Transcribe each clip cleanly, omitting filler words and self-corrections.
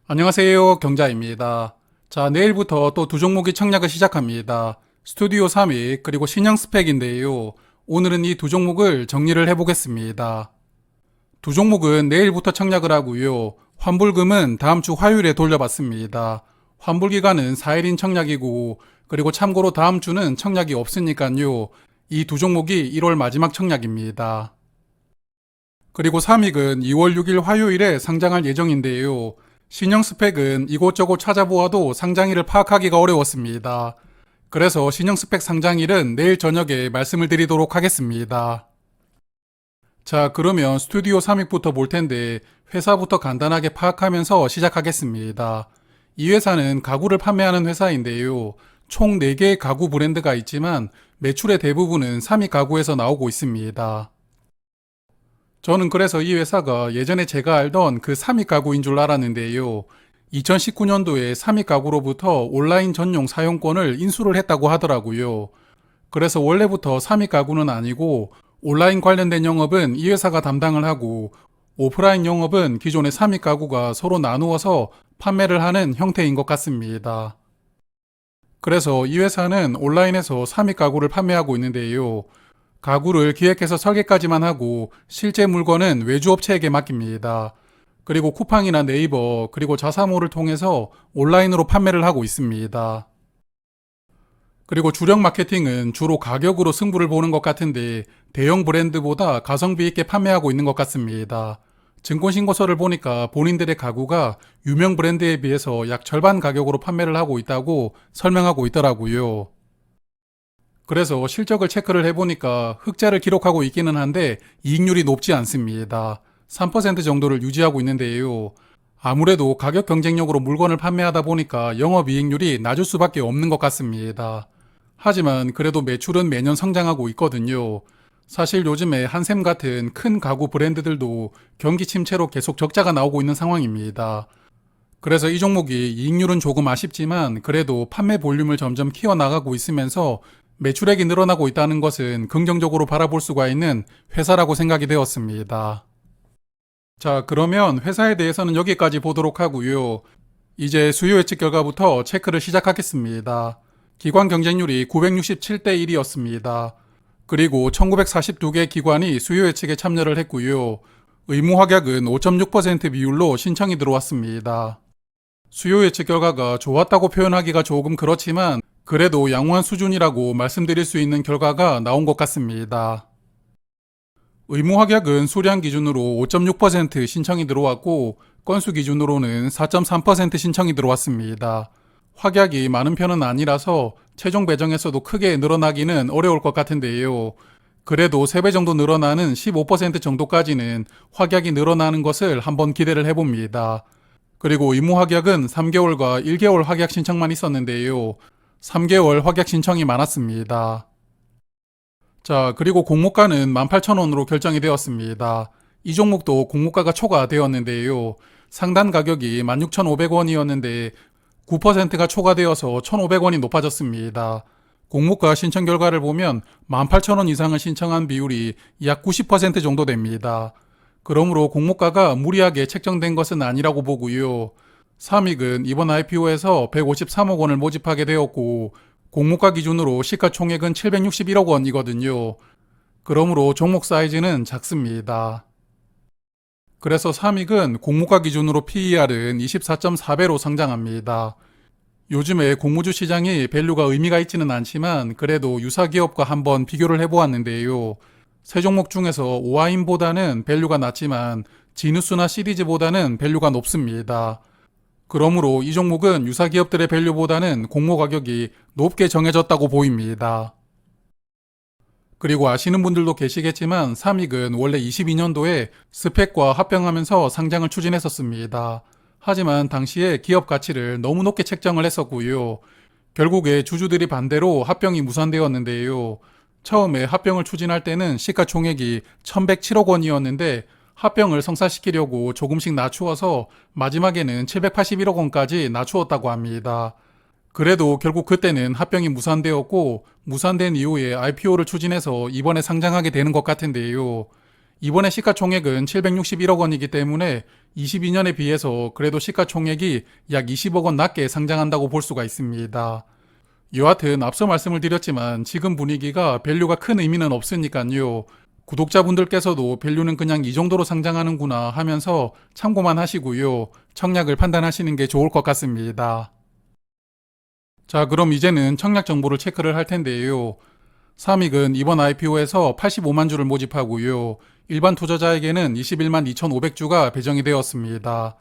안녕하세요. 경자입니다. 자, 내일부터 또 두 종목이 청약을 시작합니다. 스튜디오 3위 그리고 신형 스펙인데요. 오늘은 이 두 종목을 정리를 해보겠습니다. 두 종목은 내일부터 청약을 하고요. 환불금은 다음 주 화요일에 돌려받습니다. 환불 기간은 4일인 청약이고, 그리고 참고로 다음 주는 청약이 없으니까요. 이 두 종목이 1월 마지막 청약입니다. 그리고 3위은 2월 6일 화요일에 상장할 예정인데요. 신형 스펙은 이곳저곳 찾아보아도 상장일을 파악하기가 어려웠습니다. 그래서 신형 스펙 상장일은 내일 저녁에 말씀을 드리도록 하겠습니다. 자, 그러면 스튜디오 3위부터 볼 텐데 회사부터 간단하게 파악하면서 시작하겠습니다. 이 회사는 가구를 판매하는 회사인데요. 총 4개의 가구 브랜드가 있지만 매출의 대부분은 3위 가구에서 나오고 있습니다. 저는 그래서 이 회사가 예전에 제가 알던 그 3위 가구인 줄 알았는데요. 2019년도에 3위 가구로부터 온라인 전용 사용권을 인수를 했다고 하더라고요. 그래서 원래부터 3위 가구는 아니고 온라인 관련된 영업은 이 회사가 담당을 하고 오프라인 영업은 기존의 3위 가구가 서로 나누어서 판매를 하는 형태인 것 같습니다. 그래서 이 회사는 온라인에서 3위 가구를 판매하고 있는데요. 가구를 기획해서 설계까지만 하고 실제 물건은 외주업체에게 맡깁니다. 그리고 쿠팡이나 네이버 그리고 자사몰을 통해서 온라인으로 판매를 하고 있습니다. 그리고 주력 마케팅은 주로 가격으로 승부를 보는 것 같은데 대형 브랜드보다 가성비 있게 판매하고 있는 것 같습니다. 증권신고서를 보니까 본인들의 가구가 유명 브랜드에 비해서 약 절반 가격으로 판매를 하고 있다고 설명하고 있더라고요. 그래서 실적을 체크를 해보니까 흑자를 기록하고 있기는 한데 이익률이 높지 않습니다. 3% 정도를 유지하고 있는데요. 아무래도 가격 경쟁력으로 물건을 판매하다 보니까 영업이익률이 낮을 수밖에 없는 것 같습니다. 하지만 그래도 매출은 매년 성장하고 있거든요. 사실 요즘에 한샘 같은 큰 가구 브랜드들도 경기 침체로 계속 적자가 나오고 있는 상황입니다. 그래서 이 종목이 이익률은 조금 아쉽지만 그래도 판매 볼륨을 점점 키워나가고 있으면서 매출액이 늘어나고 있다는 것은 긍정적으로 바라볼 수가 있는 회사라고 생각이 되었습니다. 자, 그러면 회사에 대해서는 여기까지 보도록 하고요. 이제 수요 예측 결과부터 체크를 시작하겠습니다. 기관 경쟁률이 967대 1이었습니다. 그리고 1942개 기관이 수요 예측에 참여를 했고요. 의무 확약은 5.6% 비율로 신청이 들어왔습니다. 수요 예측 결과가 좋았다고 표현하기가 조금 그렇지만 그래도 양호한 수준이라고 말씀드릴 수 있는 결과가 나온 것 같습니다. 의무 확약은 수량 기준으로 5.6% 신청이 들어왔고 건수 기준으로는 4.3% 신청이 들어왔습니다. 확약이 많은 편은 아니라서 최종 배정에서도 크게 늘어나기는 어려울 것 같은데요. 그래도 3배 정도 늘어나는 15% 정도까지는 확약이 늘어나는 것을 한번 기대를 해봅니다. 그리고 의무 확약은 3개월과 1개월 확약 신청만 있었는데요. 3개월 확약 신청이 많았습니다. 자, 그리고 공모가는 18,000원으로 결정이 되었습니다. 이 종목도 공모가가 초과되었는데요. 상단 가격이 16,500원이었는데 9%가 초과되어서 1,500원이 높아졌습니다. 공모가 신청 결과를 보면 18,000원 이상을 신청한 비율이 약 90% 정도 됩니다. 그러므로 공모가가 무리하게 책정된 것은 아니라고 보고요. 삼익은 이번 IPO에서 153억 원을 모집하게 되었고 공모가 기준으로 시가총액은 761억 원이거든요. 그러므로 종목 사이즈는 작습니다. 그래서 삼익은 공모가 기준으로 PER은 24.4배로 상장합니다. 요즘에 공모주 시장이 밸류가 의미가 있지는 않지만 그래도 유사 기업과 한번 비교를 해보았는데요. 세 종목 중에서 오하인보다는 밸류가 낮지만 지누스나 시리즈보다는 밸류가 높습니다. 그러므로 이 종목은 유사 기업들의 밸류보다는 공모 가격이 높게 정해졌다고 보입니다. 그리고 아시는 분들도 계시겠지만 삼익은 원래 22년도에 스펙과 합병하면서 상장을 추진했었습니다. 하지만 당시에 기업 가치를 너무 높게 책정을 했었고요. 결국에 주주들이 반대로 합병이 무산되었는데요. 처음에 합병을 추진할 때는 시가총액이 1107억 원이었는데 합병을 성사시키려고 조금씩 낮추어서 마지막에는 781억 원까지 낮추었다고 합니다. 그래도 결국 그때는 합병이 무산되었고 무산된 이후에 IPO를 추진해서 이번에 상장하게 되는 것 같은데요. 이번에 시가총액은 761억 원이기 때문에 22년에 비해서 그래도 시가총액이 약 20억 원 낮게 상장한다고 볼 수가 있습니다. 여하튼 앞서 말씀을 드렸지만 지금 분위기가 밸류가 큰 의미는 없으니까요. 구독자분들께서도 밸류는 그냥 이 정도로 상장하는구나 하면서 참고만 하시고요. 청약을 판단하시는 게 좋을 것 같습니다. 자, 그럼 이제는 청약 정보를 체크를 할 텐데요. 삼익은 이번 IPO에서 85만 주를 모집하고요. 일반 투자자에게는 21만 2,500주가 배정이 되었습니다.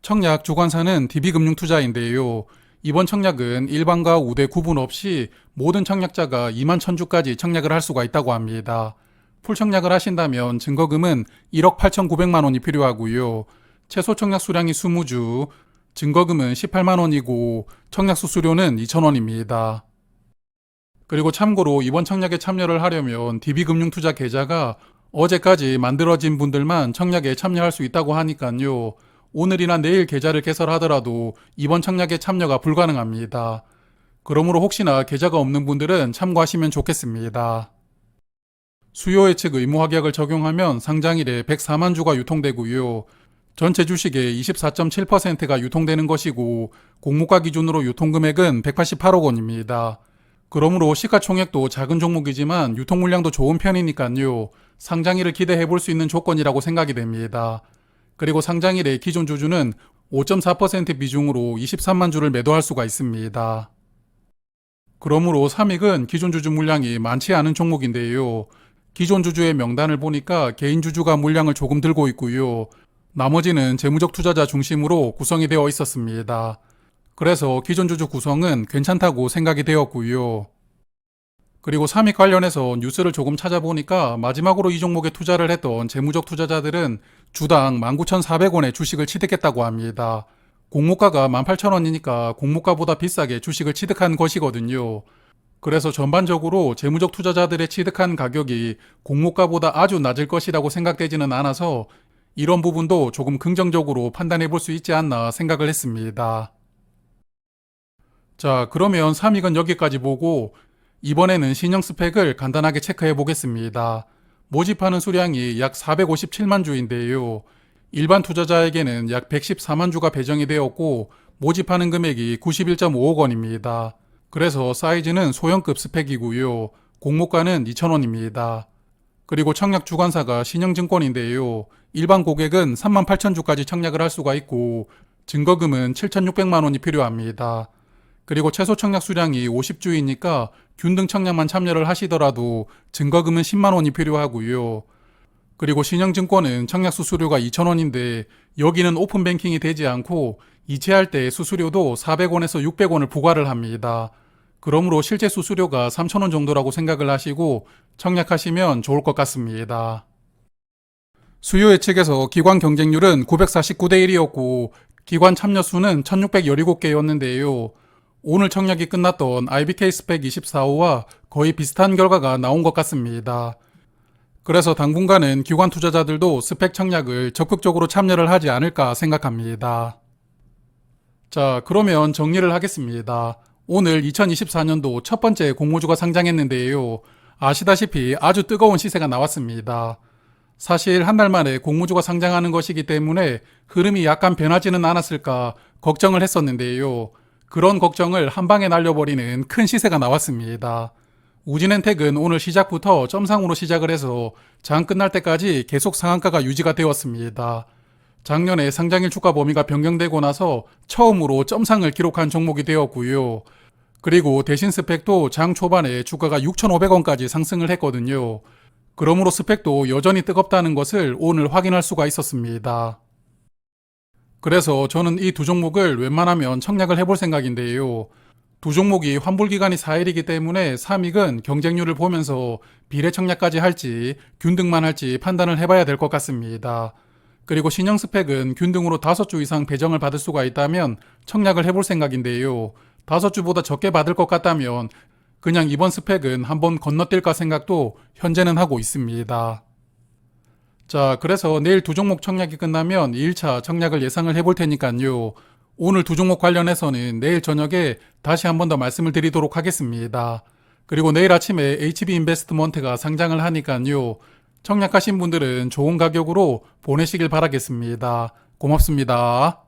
청약 주관사는 DB금융투자인데요. 이번 청약은 일반과 우대 구분 없이 모든 청약자가 2만 1,000주까지 청약을 할 수가 있다고 합니다. 풀청약을 하신다면 증거금은 1억 8,900만 원이 필요하고요. 최소 청약 수량이 20주, 증거금은 18만 원이고 청약 수수료는 2,000원입니다. 그리고 참고로 이번 청약에 참여를 하려면 DB금융투자 계좌가 어제까지 만들어진 분들만 청약에 참여할 수 있다고 하니까요. 오늘이나 내일 계좌를 개설하더라도 이번 청약에 참여가 불가능합니다. 그러므로 혹시나 계좌가 없는 분들은 참고하시면 좋겠습니다. 수요 예측 의무 확약을 적용하면 상장일에 104만 주가 유통되고요. 전체 주식의 24.7%가 유통되는 것이고 공모가 기준으로 유통금액은 188억 원입니다. 그러므로 시가총액도 작은 종목이지만 유통 물량도 좋은 편이니까요. 상장일을 기대해 볼 수 있는 조건이라고 생각이 됩니다. 그리고 상장일에 기존 주주는 5.4% 비중으로 23만 주를 매도할 수가 있습니다. 그러므로 삼익은 기존 주주 물량이 많지 않은 종목인데요. 기존 주주의 명단을 보니까 개인 주주가 물량을 조금 들고 있고요. 나머지는 재무적 투자자 중심으로 구성이 되어 있었습니다. 그래서 기존 주주 구성은 괜찮다고 생각이 되었고요. 그리고 삼익 관련해서 뉴스를 조금 찾아보니까 마지막으로 이 종목에 투자를 했던 재무적 투자자들은 주당 19,400원의 주식을 취득했다고 합니다. 공모가가 18,000원이니까 공모가보다 비싸게 주식을 취득한 것이거든요. 그래서 전반적으로 재무적 투자자들의 취득한 가격이 공모가보다 아주 낮을 것이라고 생각되지는 않아서 이런 부분도 조금 긍정적으로 판단해 볼 수 있지 않나 생각을 했습니다. 자, 그러면 삼익은 여기까지 보고 이번에는 신형 스펙을 간단하게 체크해 보겠습니다. 모집하는 수량이 약 457만 주인데요. 일반 투자자에게는 약 114만 주가 배정이 되었고 모집하는 금액이 91.5억 원입니다. 그래서 사이즈는 소형급 스펙이고요. 공모가는 2,000원입니다. 그리고 청약 주관사가 신영증권인데요. 일반 고객은 38,000주까지 청약을 할 수가 있고 증거금은 7,600만 원이 필요합니다. 그리고 최소 청약 수량이 50주이니까 균등 청약만 참여를 하시더라도 증거금은 10만 원이 필요하고요. 그리고 신영증권은 청약 수수료가 2,000원인데 여기는 오픈뱅킹이 되지 않고 이체할 때 수수료도 400원에서 600원을 부과를 합니다. 그러므로 실제 수수료가 3,000원 정도라고 생각을 하시고 청약하시면 좋을 것 같습니다. 수요 예측에서 기관 경쟁률은 949대 1이었고 기관 참여 수는 1,617개였는데요. 오늘 청약이 끝났던 IBK 스펙 24호와 거의 비슷한 결과가 나온 것 같습니다. 그래서 당분간은 기관 투자자들도 스펙 청약을 적극적으로 참여를 하지 않을까 생각합니다. 자, 그러면 정리를 하겠습니다. 오늘 2024년도 첫 번째 공모주가 상장했는데요. 아시다시피 아주 뜨거운 시세가 나왔습니다. 사실 한 달 만에 공모주가 상장하는 것이기 때문에 흐름이 약간 변하지는 않았을까 걱정을 했었는데요. 그런 걱정을 한 방에 날려버리는 큰 시세가 나왔습니다. 우진엔텍은 오늘 시작부터 점상으로 시작을 해서 장 끝날 때까지 계속 상한가가 유지가 되었습니다. 작년에 상장일 주가 범위가 변경되고 나서 처음으로 점상을 기록한 종목이 되었고요. 그리고 대신 스펙도 장 초반에 주가가 6,500원까지 상승을 했거든요. 그러므로 스펙도 여전히 뜨겁다는 것을 오늘 확인할 수가 있었습니다. 그래서 저는 이 두 종목을 웬만하면 청약을 해볼 생각인데요. 두 종목이 환불기간이 4일이기 때문에 삼익은 경쟁률을 보면서 비례 청약까지 할지 균등만 할지 판단을 해봐야 될 것 같습니다. 그리고 신형 스펙은 균등으로 5주 이상 배정을 받을 수가 있다면 청약을 해볼 생각인데요. 5주보다 적게 받을 것 같다면 그냥 이번 스펙은 한번 건너뛸까 생각도 현재는 하고 있습니다. 자, 그래서 내일 두 종목 청약이 끝나면 2일차 청약을 예상을 해볼 테니까요. 오늘 두 종목 관련해서는 내일 저녁에 다시 한 번 더 말씀을 드리도록 하겠습니다. 그리고 내일 아침에 HB 인베스트먼트가 상장을 하니까요. 청약하신 분들은 좋은 가격으로 보내시길 바라겠습니다. 고맙습니다.